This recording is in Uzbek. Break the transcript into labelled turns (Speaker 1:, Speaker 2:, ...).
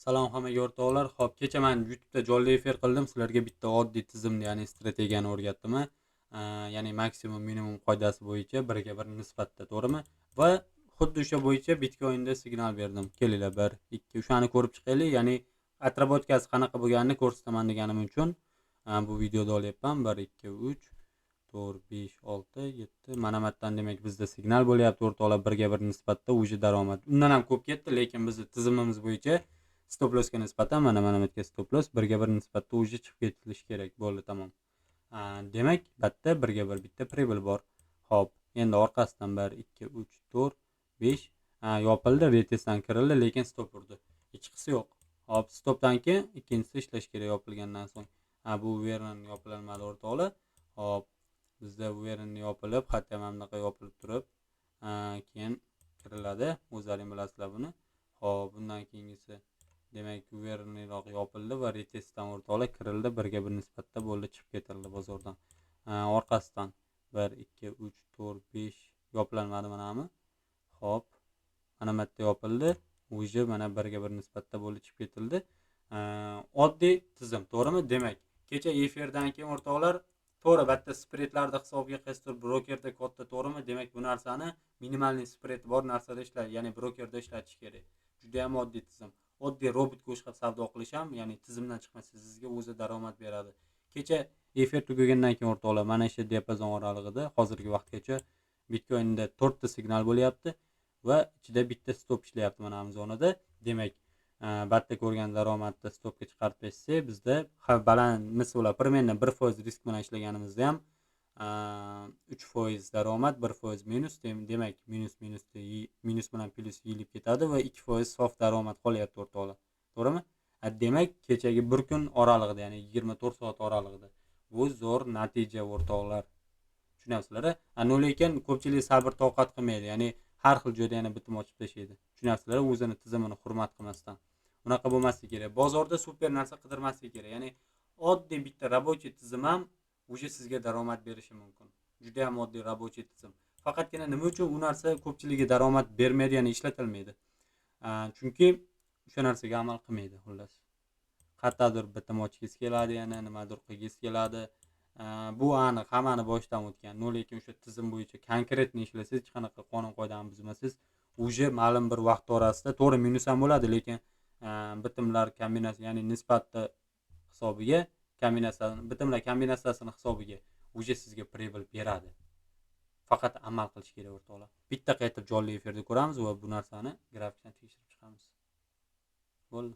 Speaker 1: Salom hammaga o'rtoqlar. Xo'p, kecha men YouTube'da jonli efir qildim. Sizlarga bitta oddiy tizimni, ya'ni strategiyani o'rgatdim. Ya'ni maksimum minimum qoidasi bo'yicha 1 ga 1 nisbatda, to'g'rimi? Va xuddi o'sha bo'yicha Bitcoin'da signal berdim. Kelinglar 1, 2, o'shani ko'rib chiqaylik. Ya'ni atrobotkasi qanaqa bo'lganini ko'rsataman deganim uchun bu videoda olyapman. 1, 2, 3, 4, 5, 6, 7. Mana bu yerdan demak bizda signal bo'lyapti o'rtoqlar 1 ga 1 nisbatda. Uje daromad. Undan ham ko'p ketdi, lekin bizning tizimimiz bo'yicha stop lossga nisbatan mana bu yerga stop loss 1 ga 1 nisbatda uje chiqib ketilishi kerak. Bo'ldi, tamom. Demak, bitta 1 ga 1 bitta pribl bor. Xo'p, endi orqasidan 1, 2, 3, 4, 5 yopildi, retestdan kirildi, lekin stop urdi. Hechqisi yo'q. Xo'p, stopdan keyin ikkinchisi ishlash kerak yopilgandan so'ng. Bu vernon yopilmadi o'rtoqlar. Xo'p, bizda vernon yopilib, hatto ham bunaqa yopilib turib, keyin kiriladi. O'zlaring bilasizlar buni. Xo'p, bundan keyingisi demak guvernirroq yopildi va retestdan o'rtoqlar kirildi, 1 ga 1 nisbatda bo'ldi, chiqib ketildi bozordan. Orqasidan 1, 2, 3, 4, 5 yopilmadi manami. Xo'p, mana bu yerda yopildi, uje mana 1 ga 1 nisbatda bo'ldi, chiqib ketildi. Oddiy tizim, to'g'rimi? Demak, kecha efirdan keyin o'rtoqlar to'g'ri bitta spreadlarni hisobiga qilib brokerda katta, to'g'rimi? Demak, bu narsani minimalniy spread bor narsada ishlat, ya'ni brokerda ishlatish kerak. Juda ham oddiy tizim. Oddiy robotga o'xshab savdo qilish ham, ya'ni tizimdan chiqmasa sizga o'zi daromad beradi. Kecha efir tugagandan keyin o'rtoqlar mana shu diapazon oralig'ida hozirgi vaqtgacha Bitcoin'da 4 ta signal bo'lyapti va ichida bitta stop ishlayapti mana bu zonada. Demak, batta ko'rgan daromadni stopga chiqarib bersak, bizda baland misollar permendan 1% risk bilan ishlaganimizda ham 3% daromad, 1% minus, demak minus bilan plus yilib ketadi va 2% sof daromad qolyapti o'rtoqlar. To'g'rimi? Demak, kechagi bir kun oralig'ida, ya'ni 24 soat oralig'ida bu zo'r natija o'rtoqlar. Tushunasizlar? Lekin ko'pchilik sabr toqat qilmaydi, ya'ni har xil joyda yana bitim ochib tashlaydi. Tushunasizlar? O'zini tizimini hurmat qilmasdan. Unaqa bo'lmasligi kerak. Bozorda super narsa qidirmasligi kerak. Ya'ni oddiy bitta rabochiy tizim ham uje sizga daromad berishi mumkin. Juda ham oddiy rabochiy tizim. Faqatgina nima uchun u narsa ko'pchiligiga daromad bermaydi, ya'ni ishlatilmaydi? Chunki o'sha narsaga amal qilmaydi, xullas. Qayerdadir bitim ochgisi keladi, yana nimadir qilgisi keladi. Bu aniq, hammani boshidan o'tgan. Lekin o'sha tizim bo'yicha konkretni ishlasangiz, hech qanaqa qonun qoidani buzmasangiz, uje ma'lum bir vaqt orasida to'g'ri minus ham bo'ladi, lekin bitimlar kombinatsiya, ya'ni nisbatni hisobiga bitimlar kombinatsiyasini hisobiga uje sizga pribl beradi. Faqat amal qilish kerak o'rtoqlar. Bitta qaytib jonli efirda ko'ramiz va bu narsani grafikdan tekshirib chiqamiz. Bo'ldi.